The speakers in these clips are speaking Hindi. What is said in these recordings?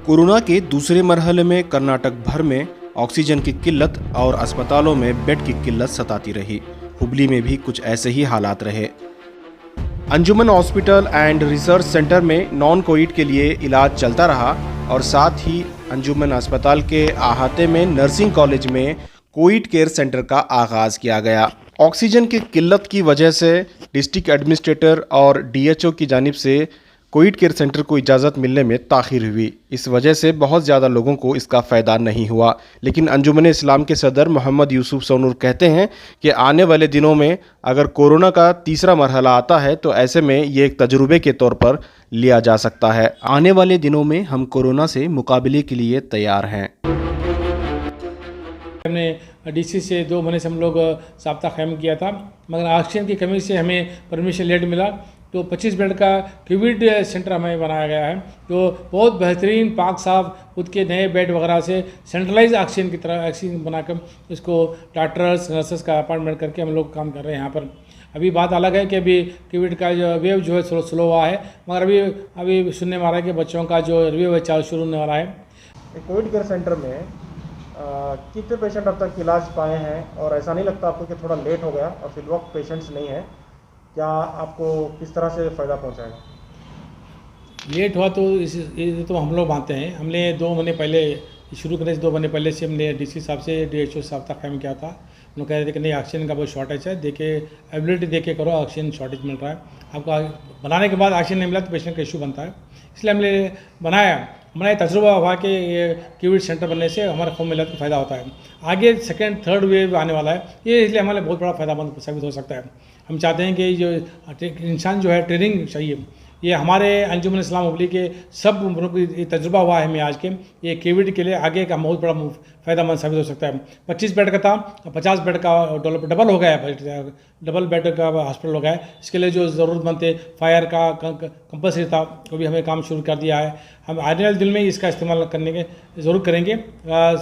कोरोना के दूसरे मरहले में कर्नाटक भर में ऑक्सीजन की किल्लत और अस्पतालों में बेड की किल्लत सताती रही। हुबली में भी कुछ ऐसे ही हालात रहे। अंजुमन हॉस्पिटल एंड रिसर्च सेंटर में नॉन कोविड के लिए इलाज चलता रहा और साथ ही अंजुमन अस्पताल के अहाते में नर्सिंग कॉलेज में कोविड केयर सेंटर का आगाज़ किया गया। ऑक्सीजन की किल्लत की वजह से डिस्ट्रिक्ट एडमिनिस्ट्रेटर और डीएचओ की जानिब से कोविड केयर सेंटर को इजाज़त मिलने में ताख़ीर हुई। इस वजह से बहुत ज़्यादा लोगों को इसका फ़ायदा नहीं हुआ। लेकिन अंजुमन इस्लाम के सदर मोहम्मद यूसुफ सोनूर कहते हैं कि आने वाले दिनों में अगर कोरोना का तीसरा मरहला आता है तो ऐसे में ये एक तजुर्बे के तौर पर लिया जा सकता है। आने वाले दिनों में हम कोरोना से मुकाबले के लिए तैयार हैं। हमने डीसी से 2 महीने से हम लोग साप्ताह क़ायम किया था, मगर ऑक्सीजन की कमी से हमें परमिशन लेट मिला। तो 25 बेड का कोविड सेंटर हमें बनाया गया है, जो बहुत बेहतरीन पाक साफ खुद के नए बेड वगैरह से सेंट्रलाइज ऑक्सीजन की तरह ऑक्सीजन बनाकर इसको डॉक्टर्स नर्सेस का अपॉइंटमेंट करके हम लोग काम कर रहे हैं यहाँ पर। अभी बात अलग है कि अभी कोविड का जो वेव जो है स्लो हुआ है, मगर अभी सुनने में आ रहा है कि बच्चों का जो वेव है चालू शुरू होने वाला है। कोविड केयर सेंटर में कितने पेशेंट अब तक इलाज पाए हैं और ऐसा नहीं लगता आपको कि थोड़ा लेट हो गया और फिर वक्त पेशेंट्स नहीं है? क्या आपको किस तरह से फ़ायदा पहुंचाएगा? लेट हुआ तो ये तो हम लोग मानते हैं। हमने 2 महीने पहले शुरू करने से 2 महीने पहले से हमने डीसी साहब से डीएचओ साहब तक कायम किया था। हम लोग कह रहे थे कि नहीं, ऑक्सीजन का बहुत शॉर्टेज है, देखे अवेलेबिलिटी देखे करो, ऑक्सीजन शॉर्टेज मिल रहा है आपको। बनाने के बाद ऑक्सीजन नहीं मिला तो पेशेंट का इशू बनता है, इसलिए हमने बनाया। हमारा तजुर्बा हुआ कि ये कोविड सेंटर बनने से हमारा खूब मिला तो फ़ायदा होता है। आगे सेकेंड थर्ड वेव आने वाला है, ये इसलिए हमारे बहुत बड़ा फ़ायदा साबित हो सकता है। हम चाहते हैं कि जो इंसान जो है ट्रेनिंग चाहिए, ये हमारे अंजुमन इस्लाम हुबली के सब उम्रों को ये तजुर्बा हुआ है हमें आज के, ये कोविड के लिए आगे का बहुत बड़ा फ़ायदामंद साबित हो सकता है। 25 बेड का था, 50 बेड का डबल हो गया है, डबल बेड का हॉस्पिटल हो गया है। इसके लिए जो ज़रूरतमंद थे फायर का कंपल्सरी था, वो भी हमें काम शुरू कर दिया है। हम आने वाले दिन में इसका इस्तेमाल करने के ज़रूर करेंगे।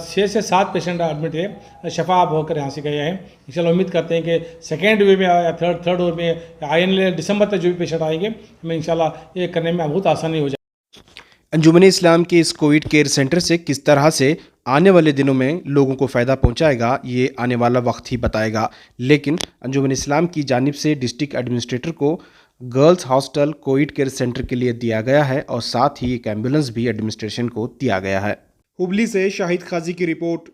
6 से 7 पेशेंट एडमिट है, शफा होकर यहाँ से गए हैं। इंशाल्लाह उम्मीद करते हैं कि सेकेंड वेव में या थर्ड वेव में आने दिसंबर तक जो भी पेशेंट आएंगे, हमें इंशाल्लाह ये करने में बहुत आसानी हो जाए। अंजुमन इस्लाम के इस कोविड केयर सेंटर से किस तरह से आने वाले दिनों में लोगों को फ़ायदा पहुंचाएगा, ये आने वाला वक्त ही बताएगा। लेकिन अंजुमन इस्लाम की जानिब से डिस्ट्रिक्ट एडमिनिस्ट्रेटर को girls hostel Covid care centre के लिए दिया गया है और साथ ही एक एम्बुलेंस भी एडमिनिस्ट्रेशन को दिया गया है। हुबली से शाहिद खाजी की रिपोर्ट।